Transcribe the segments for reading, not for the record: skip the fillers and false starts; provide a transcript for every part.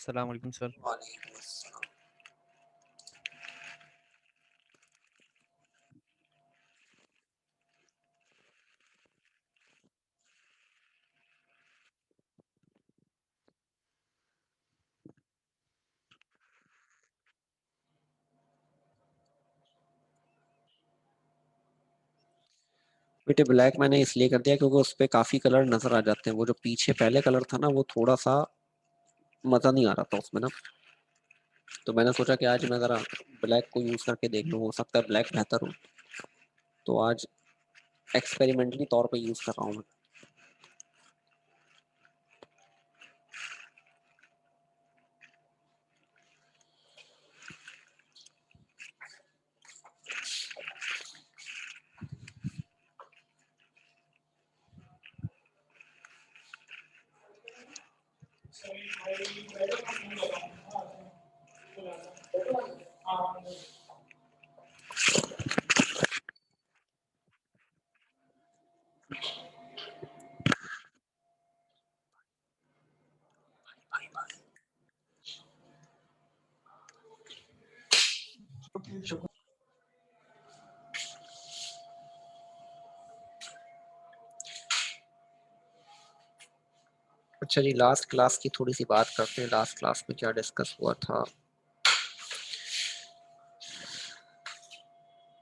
अस्सलाम वालेकुम सर। वालेकुम अस्सलाम। बेटे ब्लैक मैंने इसलिए कर दिया क्योंकि उस पे काफी कलर नजर आ जाते हैं। वो जो पीछे पहले कलर था ना, वो थोड़ा सा मजा नहीं आ रहा था उसमें ना। तो मैंने सोचा कि आज मैं जरा ब्लैक को यूज करके देख लूँ, हो सकता है ब्लैक बेहतर हो। तो आज एक्सपेरिमेंटली तौर पे यूज कर रहा हूँ मैं। अच्छा जी, लास्ट क्लास की थोड़ी सी बात करते हैं। लास्ट क्लास में क्या डिस्कस हुआ था।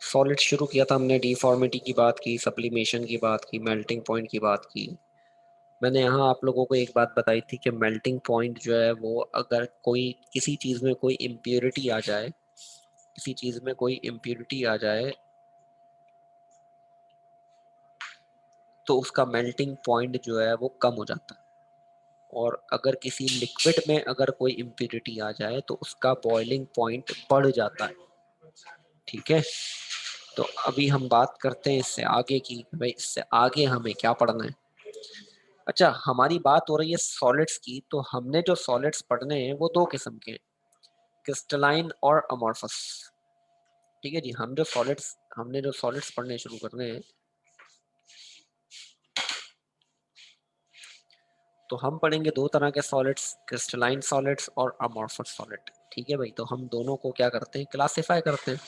सॉलिड शुरू किया था हमने, डिफॉर्मिटी की बात की, सब्लिमेशन की बात की, मेल्टिंग पॉइंट की बात की। मैंने यहाँ आप लोगों को एक बात बताई थी कि मेल्टिंग पॉइंट जो है वो, अगर कोई किसी चीज में कोई इम्प्योरिटी आ जाए, किसी चीज में कोई इम्प्योरिटी आ जाए तो उसका मेल्टिंग पॉइंट जो है वो कम हो जाता है। और अगर किसी लिक्विड में अगर कोई इम्प्योरिटी आ जाए तो उसका बॉइलिंग पॉइंट बढ़ जाता है। ठीक है, तो अभी हम बात करते हैं इससे आगे की, भाई इससे आगे हमें क्या पढ़ना है। अच्छा, हमारी बात हो रही है सॉलिड्स की, तो हमने जो सॉलिड्स पढ़ने हैं वो दो किस्म के हैं, क्रिस्टलाइन और अमॉर्फस। ठीक है जी, हमने जो सॉलिड्स पढ़ने शुरू करने हैं, तो हम पढ़ेंगे दो तरह के सॉलिड्स, क्रिस्टलाइन सॉलिड्स और अमॉर्फस सॉलिड। ठीक है भाई, तो हम दोनों को क्या करते हैं, क्लासिफाई करते हैं।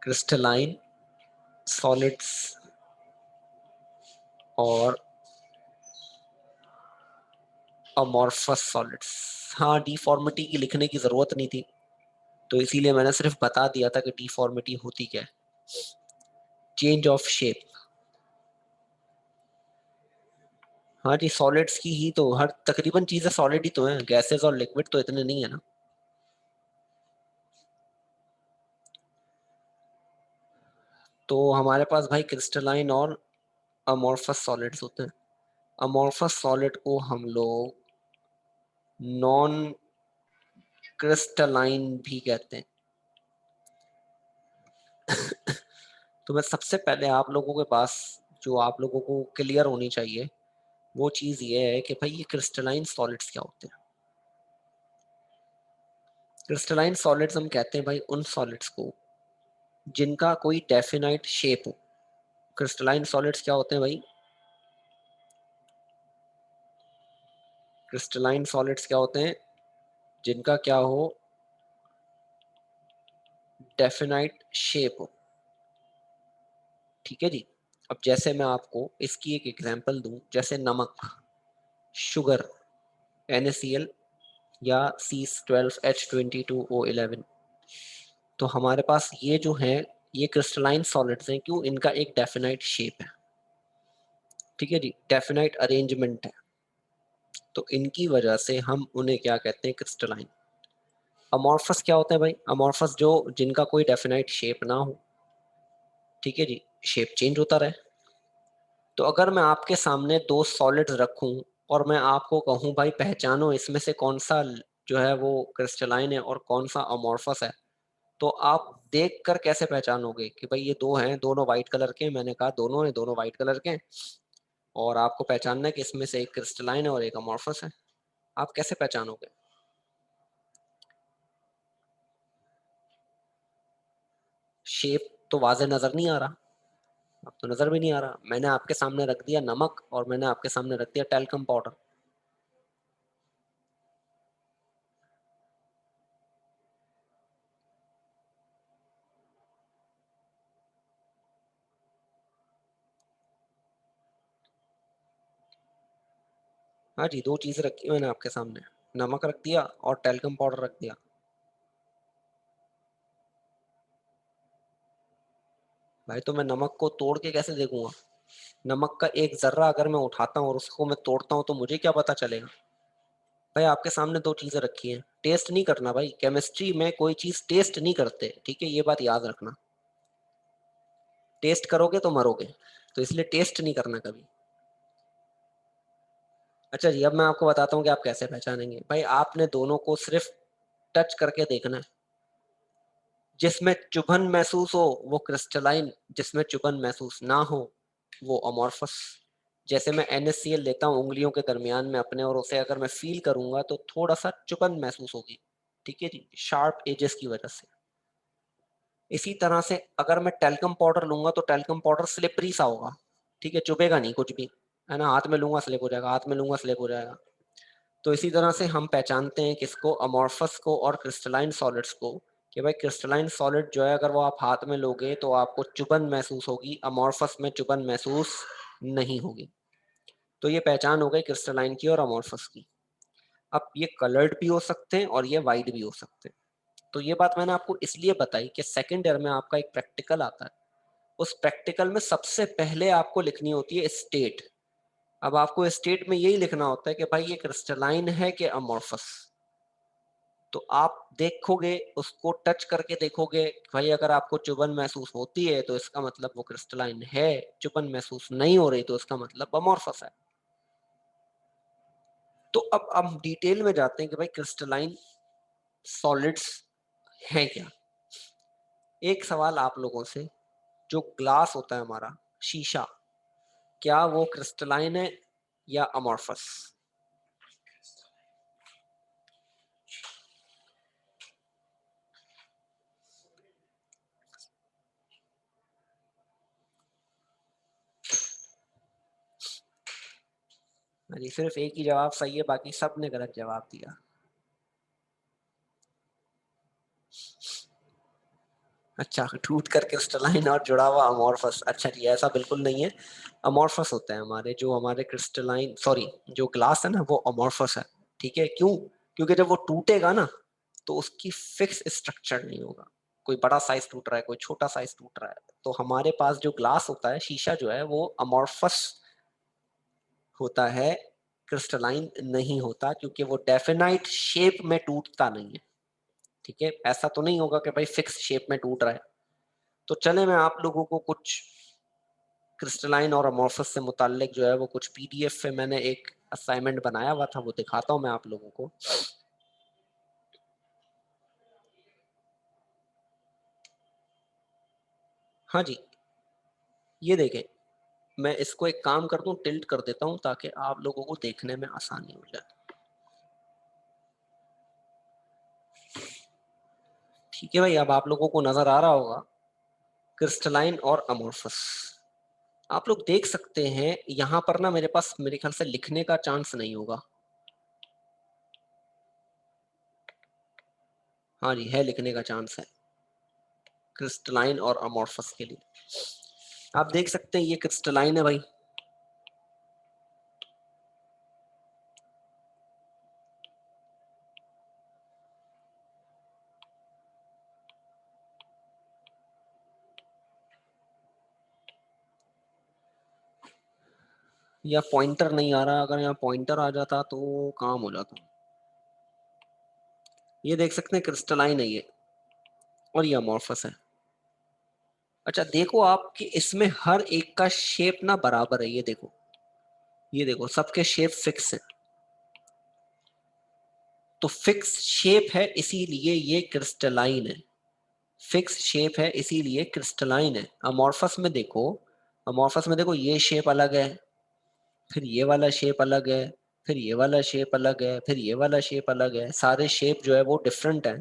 क्रिस्टलाइन सॉलिड्स और अमॉर्फस सॉलिड्स। हाँ, डिफॉर्मिटी की लिखने की जरूरत नहीं थी, तो इसीलिए मैंने सिर्फ बता दिया था कि डिफॉर्मिटी होती क्या है, चेंज ऑफ शेप। हाँ जी, सॉलिड्स की ही तो हर तकरीबन चीजें सॉलिड ही तो हैं, गैसेस और लिक्विड तो इतने नहीं है ना। तो हमारे पास भाई क्रिस्टलाइन और अमॉर्फस सॉलिड्स होते हैं। अमॉर्फस सॉलिड को हम लोग नॉन क्रिस्टलाइन भी कहते हैं। तो मैं सबसे पहले आप लोगों के पास, जो आप लोगों को क्लियर होनी चाहिए वो चीज ये है कि भाई ये क्रिस्टलाइन सॉलिड्स क्या होते हैं। क्रिस्टलाइन सॉलिड्स हम कहते हैं भाई उन सॉलिड्स को जिनका कोई डेफिनाइट शेप हो। क्रिस्टलाइन सॉलिड्स क्या होते हैं भाई, क्रिस्टलाइन सॉलिड्स क्या होते हैं, जिनका क्या हो, डेफिनाइट शेप हो। ठीक है जी। अब जैसे मैं आपको इसकी एक एग्जांपल दूं, जैसे नमक, शुगर, NaCl या C12H22O11। तो हमारे पास ये जो है, ये क्रिस्टलाइन सॉलिड्स हैं। क्यों? इनका एक डेफिनाइट शेप है। ठीक है जी, डेफिनाइट अरेंजमेंट है, तो इनकी वजह से हम उन्हें क्या कहते हैं, क्रिस्टलाइन। अमॉर्फस क्या होता है भाई, अमॉर्फस जो जिनका कोई डेफिनाइट शेप ना हो। ठीक है जी, शेप चेंज होता रहे। तो अगर मैं आपके सामने दो सॉलिड्स रखूं और मैं आपको कहूं भाई पहचानो इसमें से कौन सा जो है वो क्रिस्टलाइन है और कौन सा अमॉर्फस है, तो आप देख कर कैसे पहचानोगे कि भाई ये दो हैं, दोनों व्हाइट कलर के हैं। मैंने कहा दोनों हैं, दोनों व्हाइट कलर के हैं, और आपको पहचानना है कि इसमें से एक क्रिस्टलाइन है और एक अमॉर्फस है। आप कैसे पहचानोगे? शेप तो वाजे नजर नहीं आ रहा। अब तो नजर भी नहीं आ रहा। मैंने आपके सामने रख दिया नमक और मैंने आपके सामने रख दिया टैल्कम पाउडर। हाँ जी, दो चीज रखी मैंने आपके सामने, नमक रख दिया और टेल्कम पाउडर रख दिया। भाई तो मैं नमक को तोड़ के कैसे देखूंगा? नमक का एक जर्रा अगर मैं उठाता हूँ और उसको मैं तोड़ता हूँ तो मुझे क्या पता चलेगा? भाई आपके सामने दो चीजें रखी हैं, टेस्ट नहीं करना भाई, केमिस्ट्री में कोई चीज टेस्ट नहीं करते, ठीक है, ये बात याद रखना। टेस्ट करोगे तो मरोगे, तो इसलिए टेस्ट नहीं करना कभी। अच्छा जी, अब मैं आपको बताता हूँ कि आप कैसे पहचानेंगे। भाई आपने दोनों को सिर्फ टच करके देखना है, जिसमें चुभन महसूस हो वो क्रिस्टलाइन, जिसमें चुभन महसूस ना हो वो अमॉर्फस। जैसे मैं NaCl लेता हूँ उंगलियों के दरमियान में अपने, और उसे अगर मैं फील करूंगा तो थोड़ा सा चुभन महसूस होगी, ठीक है जी, शार्प एजेस की वजह से। इसी तरह से अगर मैं टेल्कम पाउडर लूंगा तो टेल्कम पाउडर स्लिपरी सा होगा, ठीक है, चुभेगा नहीं कुछ भी, है ना, हाथ में लूंगा स्लिप हो जाएगा, हाथ में लूंगा स्लिप हो जाएगा। तो इसी तरह से हम पहचानते हैं किसको, अमॉर्फस को और क्रिस्टलाइन सॉलिड्स को, कि भाई क्रिस्टलाइन सॉलिड जो है अगर वो आप हाथ में लोगे तो आपको चुभन महसूस होगी, अमॉर्फस में चुभन महसूस नहीं होगी। तो ये पहचान हो गई क्रिस्टलाइन की और अमॉर्फस की। अब ये कलर्ड भी हो सकते हैं और ये वाइट भी हो सकते हैं। तो ये बात मैंने आपको इसलिए बताई कि सेकेंड ईयर में आपका एक प्रैक्टिकल आता है, उस प्रैक्टिकल में सबसे पहले आपको लिखनी होती है स्टेट। अब आपको स्टेट में यही लिखना होता है कि भाई ये क्रिस्टलाइन है कि अमॉर्फस। तो आप देखोगे, उसको टच करके देखोगे, भाई अगर आपको चुभन महसूस होती है तो इसका मतलब वो क्रिस्टलाइन है, चुभन महसूस नहीं हो रही तो इसका मतलब अमॉर्फस है। तो अब हम डिटेल में जाते हैं कि भाई क्रिस्टलाइन सॉलिड्स हैं क्या। एक सवाल आप लोगों से, जो ग्लास होता है हमारा, शीशा, क्या वो क्रिस्टलाइन है या अमॉर्फस? जी, सिर्फ एक ही जवाब सही है, बाकी सब ने गलत जवाब दिया। अच्छा, टूट कर क्रिस्टलाइन और जुड़ा हुआ अमॉर्फस, अच्छा जी ऐसा बिल्कुल नहीं है। अमॉर्फस होते हैं हमारे, जो हमारे क्रिस्टलाइन, सॉरी, जो ग्लास है ना वो अमॉर्फस है, ठीक है। क्यों? क्योंकि जब वो टूटेगा ना तो उसकी फिक्स स्ट्रक्चर नहीं होगा, कोई बड़ा साइज टूट रहा है, कोई छोटा साइज टूट रहा है। तो हमारे पास जो ग्लास होता है, शीशा जो है, वो अमॉर्फस होता है, क्रिस्टलाइन नहीं होता, क्योंकि वो डेफिनाइट शेप में टूटता नहीं है, ठीक है। ऐसा तो नहीं होगा कि भाई फिक्स शेप में टूट रहा है। तो चले मैं आप लोगों को कुछ क्रिस्टलाइन और अमॉर्फस से मुताल्लिक जो है वो कुछ PDF पे मैंने एक असाइनमेंट बनाया हुआ था, वो दिखाता हूँ मैं आप लोगों को। हाँ जी, ये देखें, मैं इसको एक काम करता हूँ, टिल्ट कर देता हूँ ताकि आप लोगों को देखने में आसानी हो जाए, ठीक है भाई। अब आप लोगों को नजर आ रहा होगा क्रिस्टलाइन और अमॉर्फस। आप लोग देख सकते हैं यहाँ पर ना, मेरे पास मेरे ख्याल से लिखने का चांस नहीं होगा। हाँ जी, है, लिखने का चांस है क्रिस्टलाइन और अमॉर्फस के लिए। आप देख सकते हैं ये क्रिस्टलाइन है भाई, या पॉइंटर नहीं आ रहा, अगर यहाँ पॉइंटर आ जाता तो काम हो जाता। ये देख सकते हैं क्रिस्टलाइन है ये, और ये अमॉर्फस है। अच्छा देखो आप कि इसमें हर एक का शेप ना बराबर है, ये देखो, ये देखो सबके शेप फिक्स है। तो फिक्स शेप है इसीलिए ये क्रिस्टलाइन है, फिक्स शेप है इसीलिए क्रिस्टलाइन है। अमॉर्फस में देखो, अमॉर्फस में देखो ये शेप अलग है, फिर ये वाला शेप अलग है, फिर ये वाला शेप अलग है, फिर ये वाला शेप अलग है, सारे शेप जो है वो डिफरेंट है।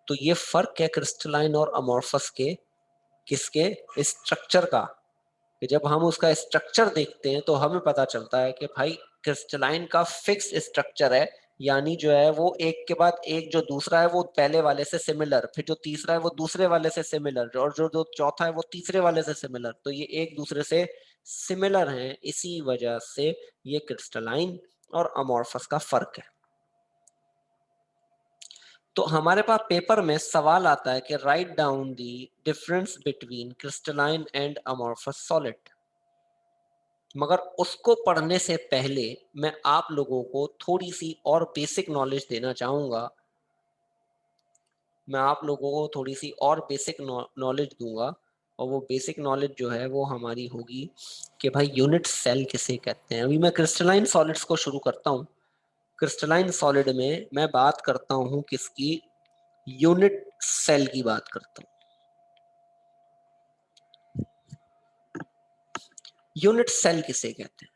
तो ये फर्क है क्रिस्टलाइन और अमॉर्फस के, किसके? स्ट्रक्चर का। कि जब हम उसका स्ट्रक्चर देखते हैं तो हमें पता चलता है कि भाई क्रिस्टलाइन का फिक्स स्ट्रक्चर है, यानी जो है वो एक के बाद एक, जो दूसरा है वो पहले वाले से सिमिलर, फिर जो तीसरा है वो दूसरे वाले से सिमिलर, और जो जो चौथा है वो तीसरे वाले से सिमिलर। तो ये एक दूसरे से सिमिलर हैं, इसी वजह से ये क्रिस्टलाइन और अमॉर्फस का फर्क है। तो हमारे पास पेपर में सवाल आता है कि write down the difference between crystalline and amorphous solid. मगर उसको पढ़ने से पहले मैं आप लोगों को थोड़ी सी और बेसिक नॉलेज देना चाहूंगा। मैं आप लोगों को थोड़ी सी और बेसिक नॉलेज दूंगा, और वो बेसिक नॉलेज जो है वो हमारी होगी कि भाई यूनिट सेल किसे कहते हैं। अभी मैं क्रिस्टलाइन सॉलिड्स को शुरू करता हूँ। क्रिस्टलाइन सॉलिड में मैं बात करता हूँ किसकी, यूनिट सेल की बात करता हूँ। यूनिट सेल किसे कहते हैं?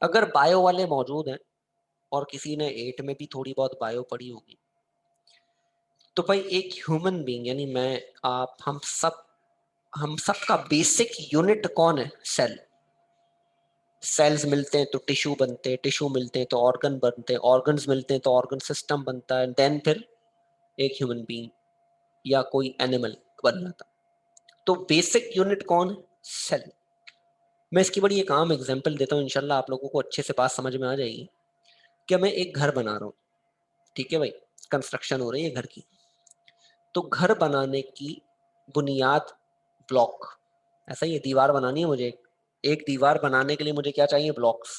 अगर बायो वाले मौजूद हैं और किसी ने 8 में भी थोड़ी बहुत बायो पढ़ी होगी, तो भाई एक ह्यूमन बीइंग यानी मैं, आप, हम सब का बेसिक यूनिट कौन है? सेल। सेल्स मिलते हैं तो टिश्यू बनते हैं, टिश्यू मिलते हैं तो ऑर्गन बनते हैं, ऑर्गन्स मिलते हैं तो ऑर्गन सिस्टम बनता है, देन फिर एक ह्यूमन बीइंग या कोई एनिमल बन जाता। तो बेसिक यूनिट कौन है? सेल। मैं इसकी बड़ी एक आम एग्जांपल देता हूँ, इंशाल्लाह आप लोगों को अच्छे से बात समझ में आ जाएगी। कि मैं एक घर बना रहा हूँ, ठीक है भाई, कंस्ट्रक्शन हो रही है घर की। तो घर बनाने की बुनियाद ब्लॉक, ऐसा ही है, दीवार बनानी है मुझे। एक दीवार बनाने के लिए मुझे क्या चाहिए? ब्लॉक्स।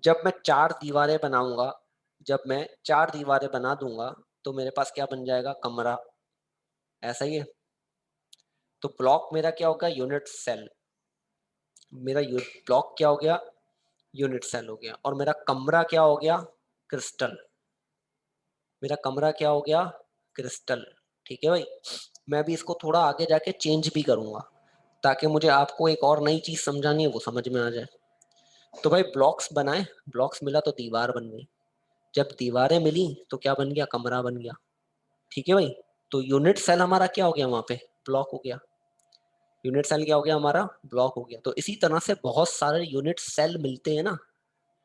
जब मैं 4 दीवारें बनाऊंगा, जब मैं 4 दीवारें बना दूंगा, तो मेरे पास क्या बन जाएगा? कमरा। ऐसा ही है। तो ब्लॉक मेरा क्या होगा? Unit cell. मेरा ब्लॉक क्या हो गया? यूनिट सेल हो गया। और मेरा कमरा क्या हो गया? क्रिस्टल। मेरा कमरा क्या हो गया? क्रिस्टल। ठीक है भाई। मैं भी इसको थोड़ा आगे जाके चेंज भी करूंगा, ताकि मुझे आपको एक और नई चीज समझानी है, वो समझ में आ जाए। तो भाई ब्लॉक्स बनाए, ब्लॉक्स मिला तो दीवार बन गई। जब दीवारें मिली तो क्या बन गया? कमरा बन गया। ठीक है भाई। तो यूनिट सेल हमारा क्या हो गया? वहां पे ब्लॉक हो गया। यूनिट सेल क्या हो गया? हमारा ब्लॉक हो गया। तो इसी तरह से बहुत सारे यूनिट सेल मिलते हैं ना,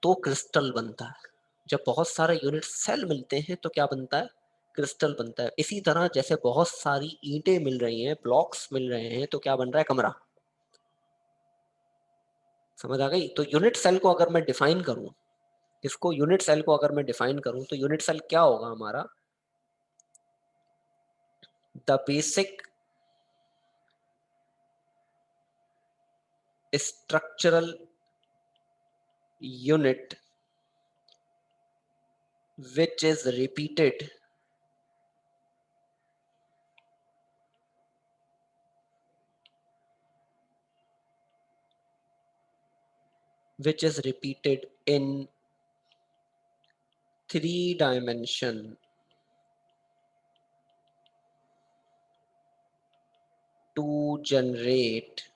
तो क्रिस्टल बनता है। जब बहुत सारे यूनिट सेल मिलते हैं तो क्या बनता है? क्रिस्टल बनता है। इसी तरह जैसे बहुत सारी ईंटें मिल रही हैं, ब्लॉक्स मिल रहे हैं, तो क्या बन रहा है? कमरा। समझ आ गई? तो यूनिट सेल को अगर मैं डिफाइन करूं, इसको यूनिट सेल को अगर मैं डिफाइन करूं, तो यूनिट सेल क्या होगा हमारा? The basic structural unit which is repeated in 3 dimension to generate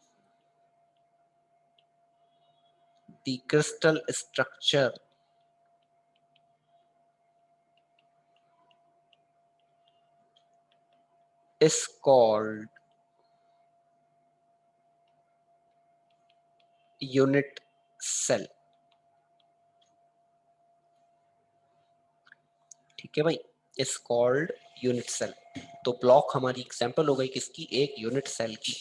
the crystal structure is called unit cell। ठीक है भाई, इज कॉल्ड यूनिट सेल। तो ब्लॉक हमारी एग्जांपल हो गई किसकी? एक यूनिट सेल की।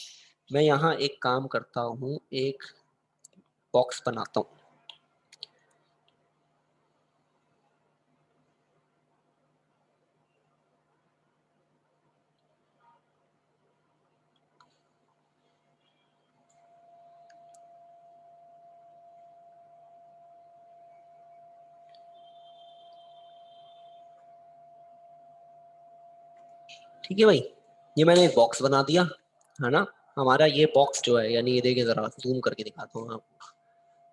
मैं यहाँ एक काम करता हूँ, एक बॉक्स बनाता हूँ। ठीक है भाई, ये मैंने एक बॉक्स बना दिया, है ना। हमारा ये बॉक्स जो है, यानी ये देखिए, जरा जूम करके दिखाता हूँ आपको।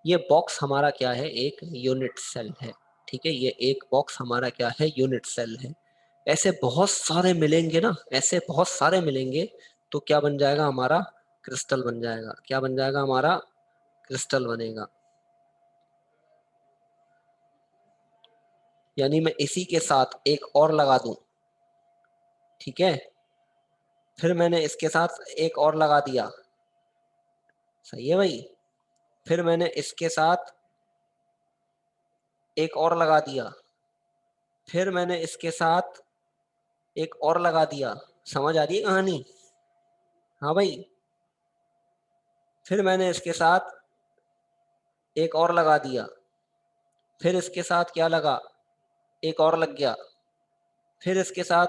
ये बॉक्स हमारा क्या है? एक यूनिट सेल है। ठीक है, ये एक बॉक्स हमारा क्या है? यूनिट सेल है। ऐसे बहुत सारे मिलेंगे ना, ऐसे बहुत सारे मिलेंगे, तो क्या बन जाएगा हमारा? क्रिस्टल बन जाएगा। क्या बन जाएगा हमारा? क्रिस्टल बनेगा। यानी मैं इसी के साथ एक और लगा दूं, ठीक है, फिर मैंने इसके साथ एक और लगा दिया, सही है भाई, फिर मैंने इसके साथ एक और लगा दिया, फिर मैंने इसके साथ एक और लगा दिया। समझ आ रही है कहानी? हाँ भाई। फिर मैंने इसके साथ एक और लगा दिया, फिर इसके साथ क्या लगा, एक और लग गया, फिर इसके साथ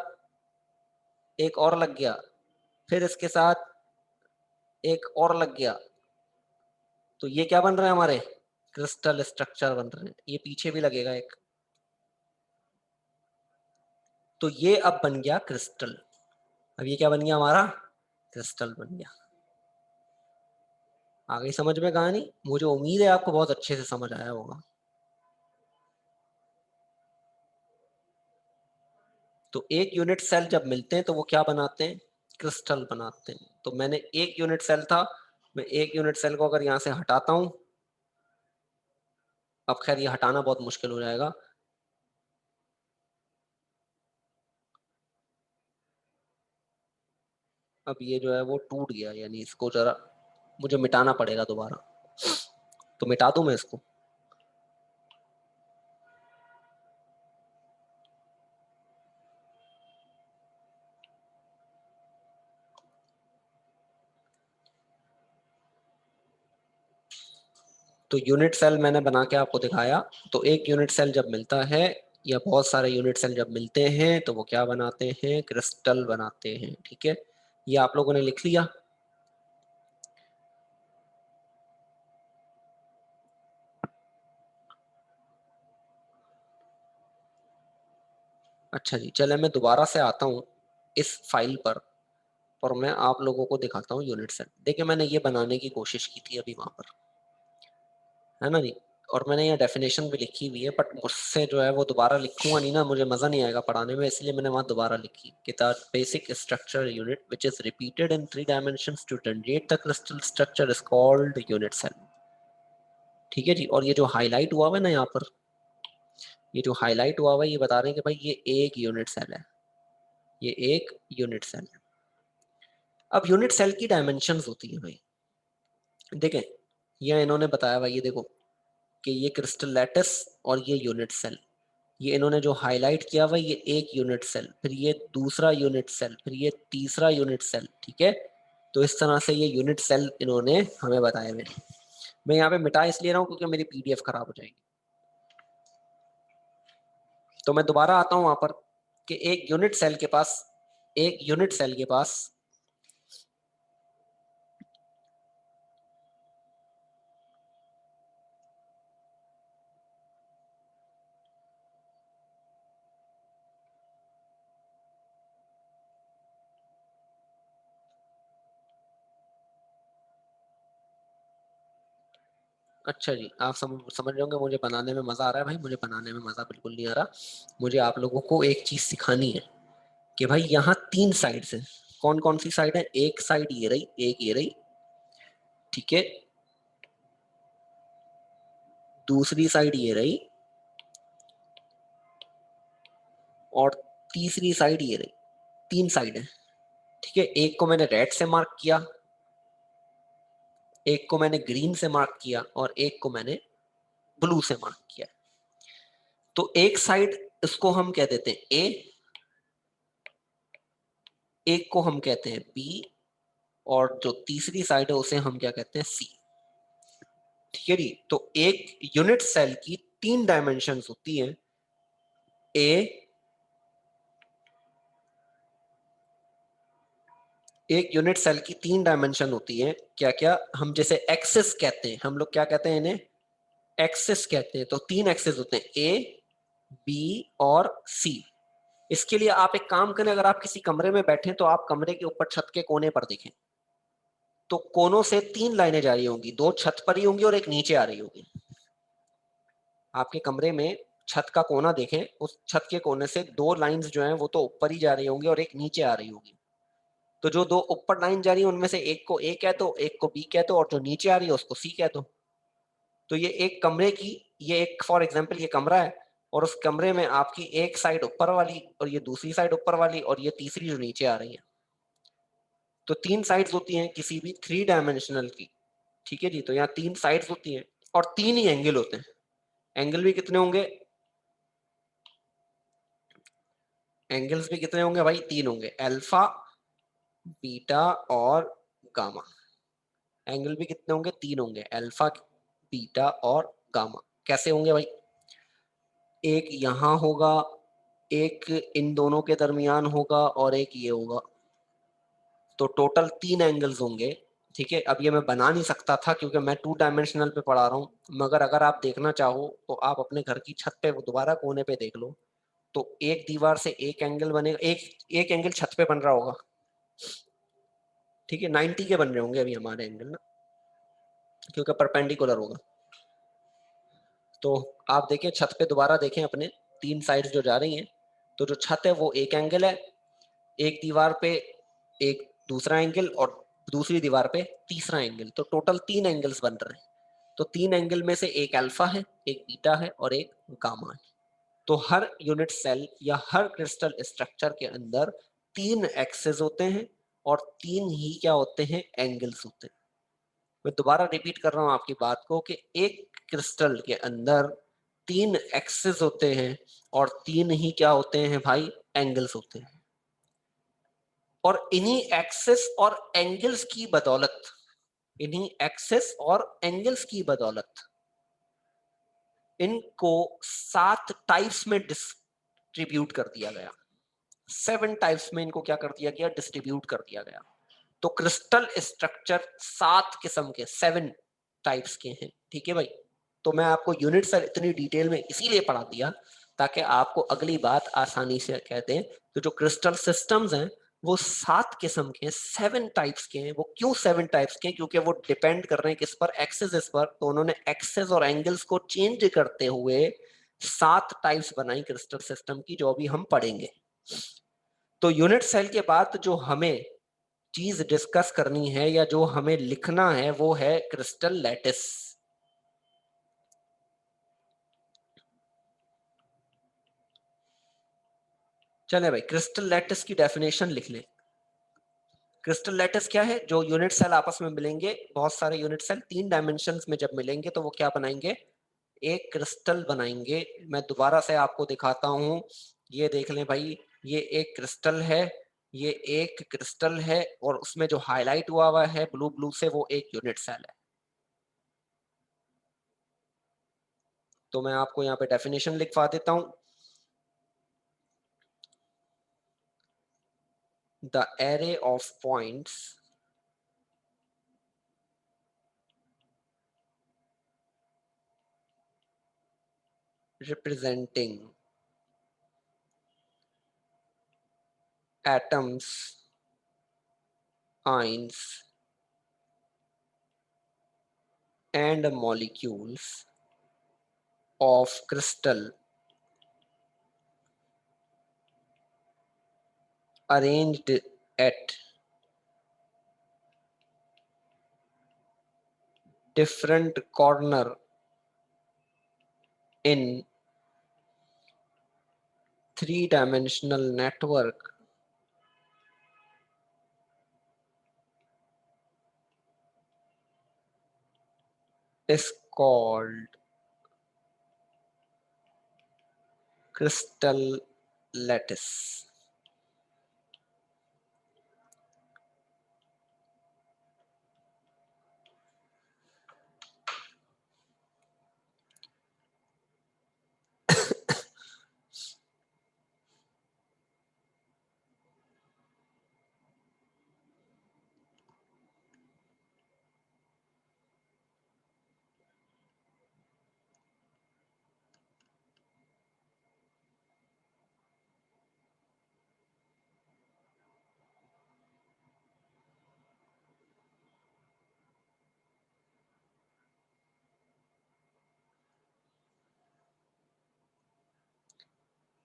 एक और लग गया, फिर इसके साथ एक और लग गया। तो ये क्या बन रहे हैं हमारे, क्रिस्टल स्ट्रक्चर बन रहे हैं। ये पीछे भी लगेगा एक। तो ये अब बन गया क्रिस्टल। अब ये क्या बन गया हमारा, क्रिस्टल बन गया। आ गई समझ में कहानी? मुझे उम्मीद है आपको बहुत अच्छे से समझ आया होगा। तो एक यूनिट सेल जब मिलते हैं तो वो क्या बनाते हैं, क्रिस्टल बनाते हैं। तो मैंने एक यूनिट सेल था, मैं एक यूनिट सेल को अगर यहां से हटाता हूं, अब खैर ये हटाना बहुत मुश्किल हो जाएगा। अब ये जो है वो टूट गया, यानी इसको जरा मुझे मिटाना पड़ेगा दोबारा। तो मिटा दूं मैं इसको? तो यूनिट सेल मैंने बना के आपको दिखाया। तो एक यूनिट सेल जब मिलता है या बहुत सारे यूनिट सेल जब मिलते हैं तो वो क्या बनाते हैं, क्रिस्टल बनाते हैं। ठीक है, ये आप लोगों ने लिख लिया। अच्छा जी, चले मैं दोबारा से आता हूँ इस फाइल पर और मैं आप लोगों को दिखाता हूँ यूनिट सेल। देखिए मैंने ये बनाने की कोशिश की थी अभी वहां पर, है ना जी। और मैंने ये डेफिनेशन भी लिखी हुई है, बट मुझसे जो है वो दोबारा लिखूंगा नहीं ना, मुझे मजा नहीं आएगा पढ़ाने में, इसलिए मैंने वहां दोबारा लिखी कि the basic structure unit which is repeated in 3 dimensions to generate the crystal structure is called unit cell. ठीक है जी। और ये जो हाईलाइट हुआ हुआ है ना यहाँ पर, ये जो हाईलाइट हुआ हुआ है ये बता रहे हैं कि भाई ये एक यूनिट सेल है, ये एक यूनिट सेल है। अब यूनिट सेल की डायमेंशंस होती है भाई, देखें ये इन्होंने बताया भाई, ये देखो कि ये क्रिस्टल लैटिस और ये यूनिट सेल, ये इन्होंने जो हाईलाइट किया हुआ ये एक यूनिट सेल, फिर ये दूसरा यूनिट सेल, फिर ये तीसरा यूनिट सेल। ठीक है, तो इस तरह से ये यूनिट सेल इन्होंने हमें बताए हुए। मैं यहाँ पे मिटा इसलिए रहा हूँ क्योंकि मेरी पीडीएफ खराब हो जाएगी। तो मैं दोबारा आता हूँ वहां पर कि एक यूनिट सेल के पास, एक यूनिट सेल के पास अच्छा जी, आप समझ रहे होंगे मुझे बनाने में मजा आ रहा है। भाई मुझे बनाने में मजा बिल्कुल नहीं आ रहा। मुझे आप लोगों को एक चीज सिखानी है कि भाई यहाँ 3 साइड्स हैं। कौन कौन सी साइड है, एक साइड ये रही, एक ये रही, ठीक है, दूसरी साइड ये रही, और तीसरी साइड ये रही। 3 साइड है। ठीक है, एक को मैंने रेड से मार्क किया, एक को मैंने ग्रीन से मार्क किया, और एक को मैंने ब्लू से मार्क किया। तो एक साइड इसको हम कह देते हैं ए, एक को हम कहते हैं बी, और जो तीसरी साइड है उसे हम क्या कहते हैं, सी। ठीक है जी। तो एक यूनिट सेल की 3 डायमेंशंस होती हैं, ए, एक यूनिट सेल की 3 डायमेंशन होती है। क्या क्या, हम जैसे एक्सिस कहते हैं, हम लोग क्या कहते हैं इन्हें, एक्सिस कहते हैं। तो 3 एक्सिस होते हैं, ए, बी और सी। इसके लिए आप एक काम करें, अगर आप किसी कमरे में बैठे तो आप कमरे के ऊपर छत के कोने पर देखें, तो कोनों से 3 लाइनें जा रही होंगी, 2 छत पर ही होंगी और एक नीचे आ रही होगी। आपके कमरे में छत का कोना देखें, उस छत के कोने से 2 लाइंस जो हैं वो तो ऊपर ही जा रही होंगी और एक नीचे आ रही होगी। तो जो 2 ऊपर लाइन जा रही है उनमें से एक को ए कह दो, एक को बी कह दो, और जो नीचे आ रही है उसको सी कह दो। तो ये एक कमरे की, ये एक फॉर एग्जांपल ये कमरा है, और उस कमरे में आपकी एक साइड ऊपर वाली, और ये दूसरी साइड ऊपर वाली, और ये तीसरी जो नीचे आ रही है। तो 3 साइड्स होती हैं किसी भी 3 डायमेंशनल की। ठीक है जी। तो यहाँ 3 साइड्स होती हैं और 3 ही एंगल होते हैं। एंगल भी कितने होंगे, एंगल्स भी कितने होंगे भाई, 3 होंगे, अल्फा, बीटा और गामा। एंगल भी कितने होंगे? 3 होंगे, अल्फा, बीटा और गामा। कैसे होंगे भाई? एक यहाँ होगा, एक इन दोनों के दरमियान होगा और एक ये होगा, तो टोटल 3 एंगल्स होंगे। ठीक है, अब ये मैं बना नहीं सकता था क्योंकि मैं 2 डायमेंशनल पे पढ़ा रहा हूँ, मगर अगर आप देखना चाहो तो आप अपने घर की छत पे दोबारा कोने पे देख लो, तो एक दीवार से एक एंगल बनेगा, एक एक एंगल छत पे बन रहा होगा। ठीक है, 90 के बन रहे होंगे अभी हमारे एंगल ना, क्योंकि परपेंडिकुलर होगा। तो आप देखें छत पे, दोबारा देखें अपने 3 साइड्स जो जा रही हैं, तो जो छत है वो एक एंगल है, एक दीवार पे एक दूसरा एंगल और दूसरी दीवार पे तीसरा एंगल, तो टोटल 3 एंगल्स बन रहे हैं। तो 3 एंगल में से एक अल्फा है, एक बीटा है और एक गामा है। तो हर यूनिट सेल या हर क्रिस्टल स्ट्रक्चर के अंदर 3 एक्सेस होते हैं और 3 ही क्या होते हैं? एंगल्स होते हैं। मैं दोबारा रिपीट कर रहा हूं आपकी बात को कि एक क्रिस्टल के अंदर 3 एक्सेस होते हैं और 3 ही क्या होते हैं भाई? एंगल्स होते हैं। और इन्हीं एक्सेस और एंगल्स की बदौलत, इन्हीं एक्सेस और एंगल्स की बदौलत इनको 7 टाइप्स में डिस्ट्रीब्यूट कर दिया गया। 7 टाइप्स में इनको क्या कर दिया गया? डिस्ट्रीब्यूट कर दिया गया। तो क्रिस्टल स्ट्रक्चर 7 किस्म के, 7 टाइप्स के हैं। ठीक है भाई, तो मैं आपको यूनिट सेल इतनी डिटेल में इसीलिए पढ़ा दिया ताकि आपको अगली बात आसानी से कह दें। तो जो क्रिस्टल सिस्टम्स हैं वो 7 किस्म के, 7 टाइप्स के हैं। वो क्यों 7 टाइप्स के? क्योंकि वो डिपेंड कर रहे हैं किस पर? एक्सेस पर। तो उन्होंने एक्सेस और एंगल्स को चेंज करते हुए 7 टाइप्स बनाई क्रिस्टल सिस्टम की, जो अभी हम पढ़ेंगे। तो यूनिट सेल के बाद जो हमें चीज डिस्कस करनी है या जो हमें लिखना है वो है क्रिस्टल लैटिस। चले भाई, क्रिस्टल लैटिस की डेफिनेशन लिख लें। क्रिस्टल लैटिस क्या है? जो यूनिट सेल आपस में मिलेंगे, बहुत सारे यूनिट सेल 3 डायमेंशंस में जब मिलेंगे तो वो क्या बनाएंगे? एक क्रिस्टल बनाएंगे। मैं दोबारा से आपको दिखाता हूं, ये देख लें भाई, ये एक क्रिस्टल है, ये एक क्रिस्टल है और उसमें जो हाईलाइट हुआ हुआ है ब्लू ब्लू से, वो एक यूनिट सेल है। तो मैं आपको यहाँ पे डेफिनेशन लिखवा देता हूं। The array of points representing atoms, ions, and molecules of crystal arranged at different corner in three-dimensional network is called crystal lattice.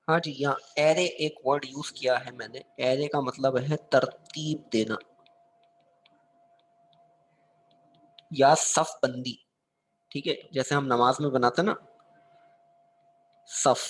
हाँ जी, यहाँ एरे एक वर्ड यूज किया है मैंने। एरे का मतलब है तरतीब देना या सफ बंदी। ठीक है, जैसे हम नमाज में बनाते ना सफ।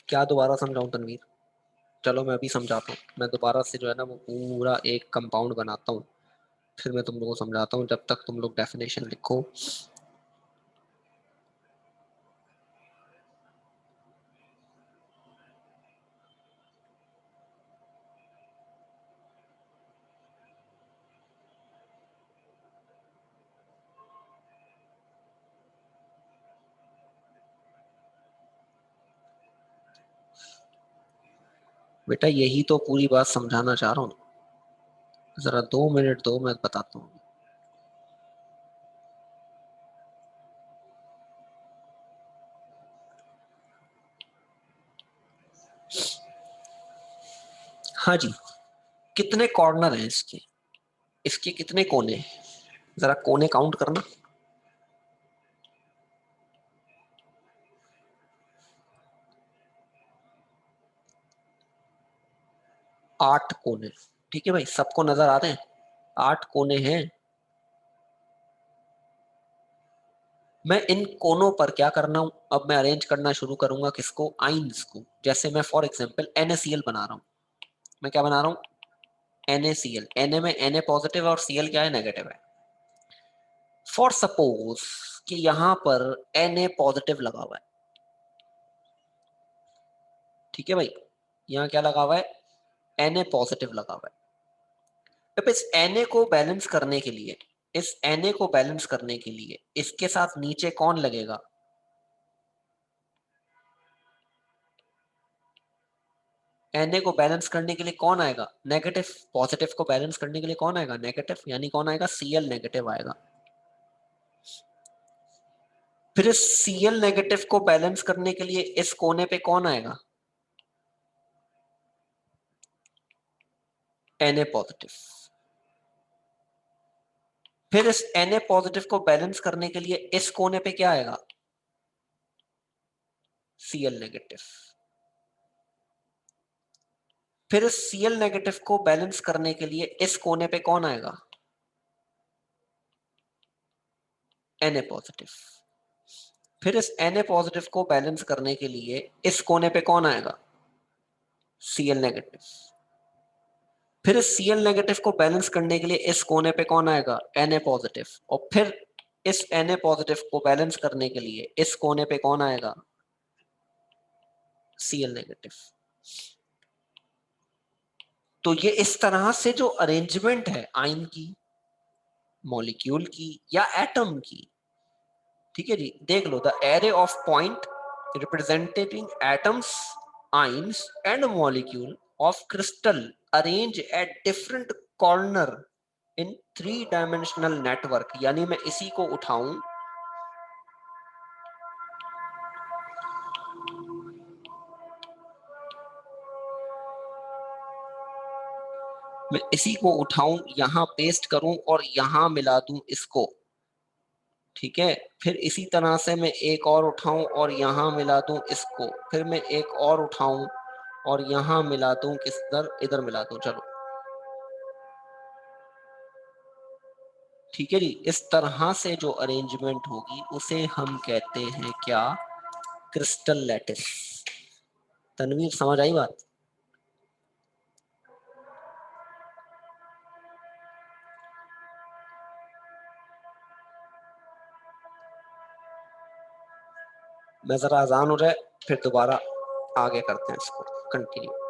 क्या दोबारा समझाऊं तनवीर? चलो मैं अभी समझाता हूँ, मैं दोबारा से जो है ना वो पूरा एक कंपाउंड बनाता हूँ, फिर मैं तुम लोगों को समझाता हूँ, जब तक तुम लोग डेफिनेशन लिखो। बेटा यही तो पूरी बात समझाना चाह रहा हूँ, जरा 2 मिनट दो, मैं बताता हूँ। हाँ जी, कितने कॉर्नर हैं इसके? इसके कितने कोने हैं? जरा कोने काउंट करना। 8 कोने। ठीक है भाई, सबको नजर आ रहे हैं? 8 कोने हैं। मैं इन कोनों पर क्या करना हूं, अब मैं अरेंज करना शुरू करूंगा किसको? आइंस को। जैसे मैं फॉर एग्जांपल NaCl बना रहा हूं। मैं क्या बना रहा हूं? NaCl। Na में Na पॉजिटिव और Cl क्या है? नेगेटिव है। फॉर सपोज कि यहां पर Na पॉजिटिव लगा हुआ है। ठीक है भाई, यहाँ क्या लगा हुआ है? Na पॉजिटिव लगा हुआ है। अब इस Na को बैलेंस करने के लिए, इस Na को बैलेंस करने के लिए इसके साथ नीचे कौन लगेगा? Na को बैलेंस करने के लिए कौन आएगा? नेगेटिव। पॉजिटिव को बैलेंस करने के लिए कौन आएगा? नेगेटिव। यानी कौन आएगा? Cl नेगेटिव आएगा। फिर इस Cl नेगेटिव को बैलेंस करने के लिए इस कोने पे कौन आएगा? Na positive. फिर इस Na पॉजिटिव को बैलेंस करने के लिए इस कोने पे क्या आएगा? Cl negative. फिर इस Cl नेगेटिव को बैलेंस करने के लिए इस कोने पे कौन आएगा? Na positive. फिर इस Na पॉजिटिव को बैलेंस करने के लिए इस कोने पे कौन आएगा? Cl negative. फिर इस Cl नेगेटिव को बैलेंस करने के लिए इस कोने पे कौन आएगा? Na positive. और फिर इस Na पॉजिटिव को बैलेंस करने के लिए इस कोने पे कौन आएगा? Cl negative. तो ये इस तरह से जो अरेंजमेंट है आयन की, मॉलिक्यूल की या एटम की, ठीक है जी, देख लो, the array of point representing atoms, ions and molecule of crystal arrange at different corner in 3 dimensional network. यानी मैं इसी को उठाऊं, मैं इसी को उठाऊं, यहां पेस्ट करूं और यहां मिला दूं इसको। ठीक है, फिर इसी तरह से मैं एक और उठाऊं और यहां मिला दूं इसको। फिर मैं एक और उठाऊं और यहां मिला दूं, किधर? इधर मिला दूं। चलो ठीक है जी, इस तरह से जो अरेंजमेंट होगी उसे हम कहते हैं क्या? Crystal lattice. तनवीर समझ आई बात? मैं जरा अजान हो जाए फिर दोबारा आगे करते हैं इसको कंटिन्यू।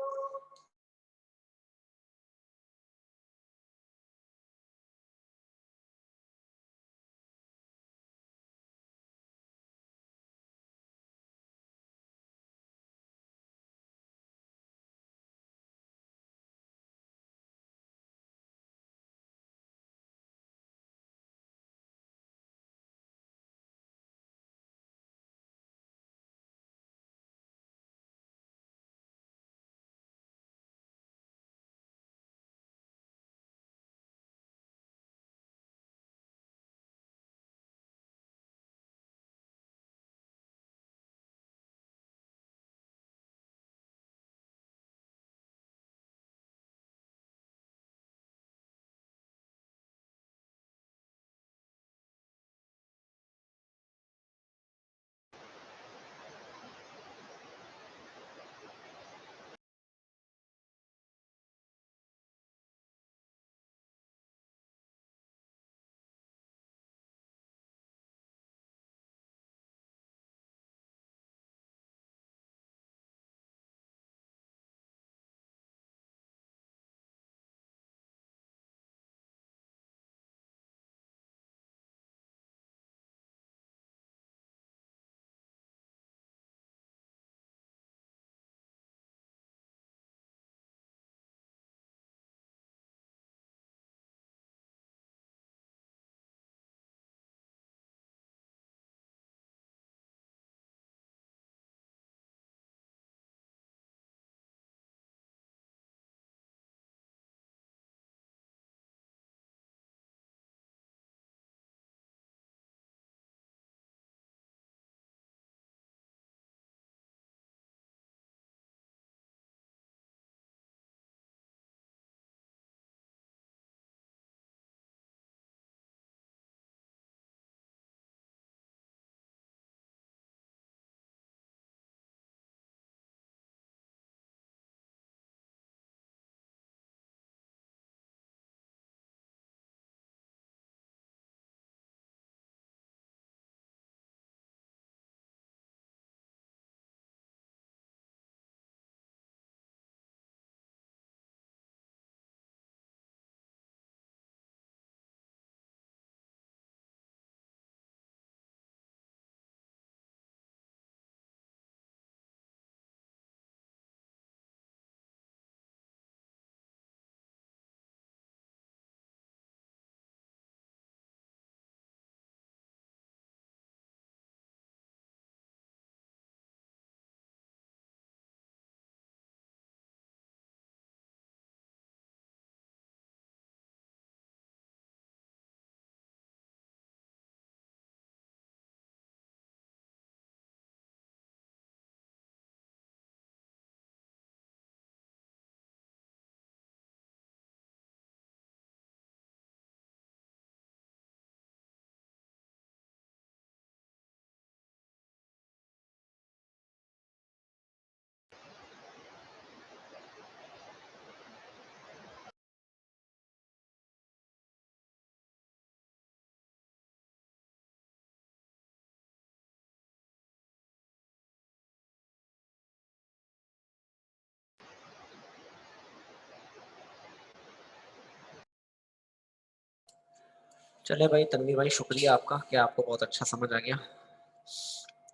चले भाई तन्वी भाई, शुक्रिया आपका कि आपको बहुत अच्छा समझ आ गया।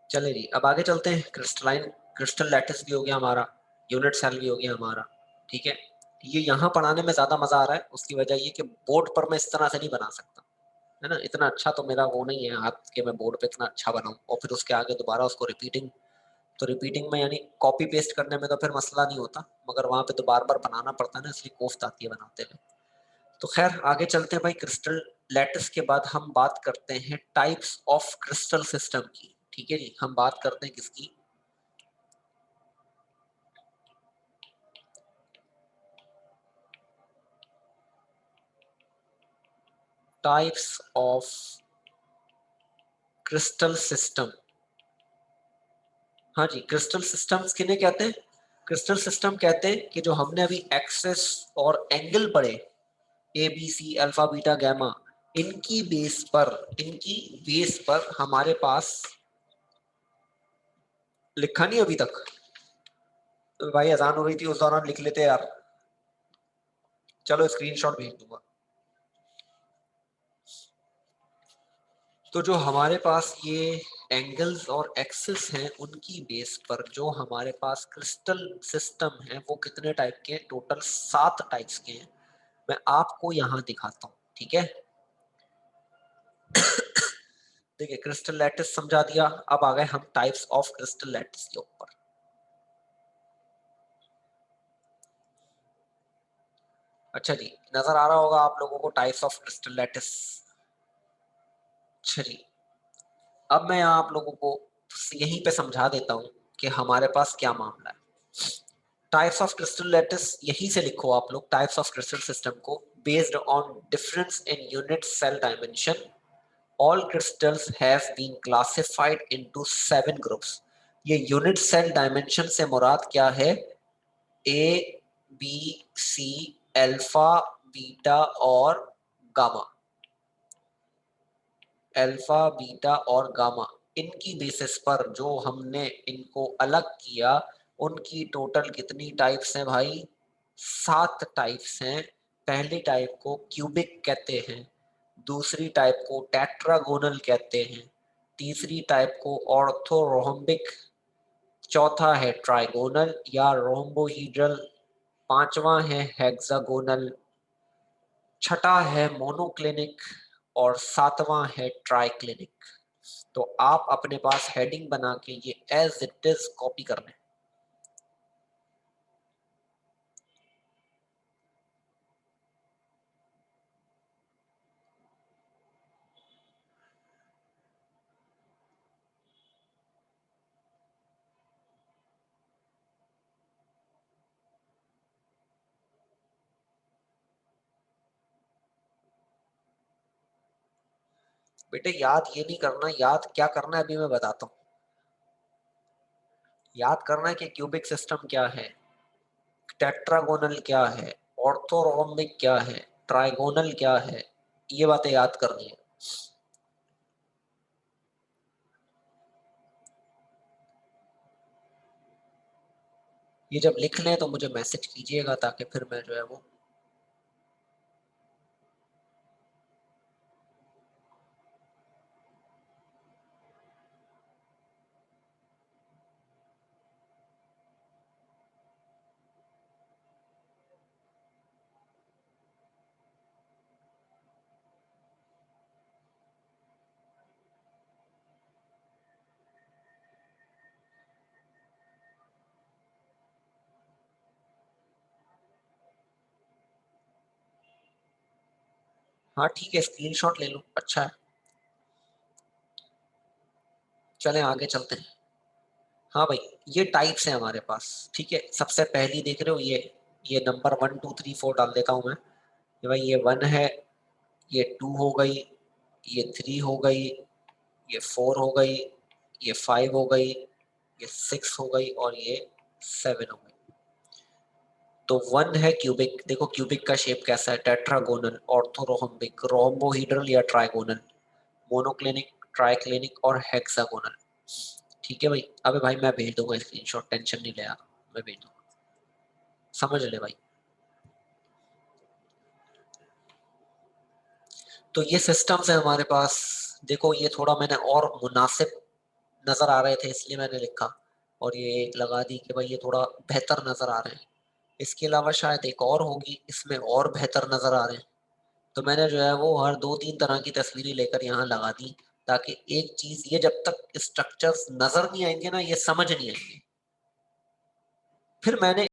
चले जी, अब आगे चलते हैं। क्रिस्टल लैटिस भी हो गया हमारा, यूनिट सेल भी हो गया हमारा। ठीक है, ये यहाँ पढ़ाने में ज्यादा मजा आ रहा है, उसकी वजह ये कि बोर्ड पर मैं इस तरह से नहीं बना सकता, है ना। इतना अच्छा तो मेरा वो नहीं है हाथ के मैं बोर्ड पे इतना अच्छा बनाऊं और फिर उसके आगे दोबारा उसको रिपीटिंग। तो रिपीटिंग में यानी कॉपी पेस्ट करने में तो फिर मसला नहीं होता, मगर वहां पे तो बार बार बनाना पड़ता है ना, इसलिए कोफ्त आती है बनाते हुए। तो खैर आगे चलते हैं भाई। क्रिस्टल लैटिस के बाद हम बात करते हैं टाइप्स ऑफ क्रिस्टल सिस्टम की। ठीक है जी, हम बात करते हैं किसकी? Types of crystal system. हाँ जी, क्रिस्टल सिस्टम्स किन्हें कहते हैं? क्रिस्टल सिस्टम कहते हैं कि जो हमने अभी एक्सेस और एंगल पढ़े, A B C alpha beta gamma, इनकी बेस पर हमारे पास, लिखा नहीं अभी तक? तो भाई अजान हो रही थी, उस दौरान लिख लेते यार। चलो स्क्रीनशॉट भेज दूंगा। तो जो हमारे पास ये एंगल्स और एक्सिस हैं, उनकी बेस पर जो हमारे पास क्रिस्टल सिस्टम है वो कितने टाइप के हैं? टोटल 7 टाइप्स के हैं। मैं आपको यहाँ दिखाता हूँ, ठीक है। देखिए, क्रिस्टल लैटिस समझा दिया, अब आ गए हम टाइप्स ऑफ क्रिस्टल लैटिस के ऊपर। अच्छा जी, नजर आ रहा होगा आप लोगों को टाइप्स ऑफ क्रिस्टल लैटिस। अच्छा जी, अब मैं यहाँ आप लोगों को यहीं पे समझा देता हूँ कि हमारे पास क्या मामला है। टाइप्स ऑफ क्रिस्टल लैटिस यहीं से लिखो आप लोग, टाइप्स ऑफ क्रिस्टल सिस्टम को। Based on difference in unit cell dimension, all crystals have been classified into 7 groups. ये यूनिट सेल डायमेंशन से मुराद क्या है? A B C alpha beta और गामा। अल्फा बीटा और गामा, इनकी बेसिस पर जो हमने इनको अलग किया, उनकी टोटल कितनी टाइप्स हैं भाई? 7 टाइप्स हैं। पहली टाइप को क्यूबिक कहते हैं, दूसरी टाइप को टेट्रागोनल कहते हैं, तीसरी टाइप को ऑर्थोरोम्बिक, चौथा है ट्राइगोनल या रोम्बोहीड्रल, पांचवा है हेक्सागोनल, छठा है मोनोक्लिनिक और सातवां है ट्राइक्लिनिक। तो आप अपने पास हेडिंग बना के ये एज इट इज कॉपी करना है। बेटे याद ये नहीं करना, याद क्या करना है अभी मैं बताता हूँ। याद करना है कि क्यूबिक सिस्टम क्या है, टेट्रागोनल क्या है, ऑर्थोरोम्बिक क्या है, ट्राइगोनल क्या है, ये बातें याद करनी है। ये जब लिख लें तो मुझे मैसेज कीजिएगा ताकि फिर मैं जो है वो। हाँ ठीक है, स्क्रीनशॉट ले लो, अच्छा है। चलें आगे चलते हैं। हाँ भाई, ये टाइप्स हैं हमारे पास, ठीक है। सबसे पहली देख रहे हो, ये नंबर 1 2 3 4 डाल देता हूँ मैं। ये भाई ये 1 है, ये 2 हो गई, ये 3 हो गई, ये 4 हो गई, ये 5 हो गई, ये 6 हो गई और ये 7 हो गई। तो 1 है क्यूबिक। देखो क्यूबिक का शेप कैसा है, टेट्रागोनल, ऑर्थोरोम्बिक, रोम्बोहीड्रल या ट्राइगोनल, मोनोक्लिनिक, ट्राइक्लिनिक और हेक्सागोनल। ठीक है भाई, अबे भाई मैं भेज दूंगा स्क्रीनशॉट, टेंशन नहीं ले यार, मैं भेज दूंगा, समझ ले भाई। तो ये सिस्टम्स है हमारे पास। देखो ये थोड़ा मैंने और मुनासिब नजर आ रहे थे इसलिए मैंने लिखा और ये लगा दी कि भाई ये थोड़ा बेहतर नजर आ रहे हैं। इसके अलावा शायद एक और होगी इसमें और बेहतर नजर आ रहे हैं, तो मैंने जो है वो हर 2-3 तरह की तस्वीरें लेकर यहाँ लगा दी, ताकि एक चीज ये जब तक स्ट्रक्चर्स नजर नहीं आएंगे ना ये समझ नहीं आएंगे। फिर मैंने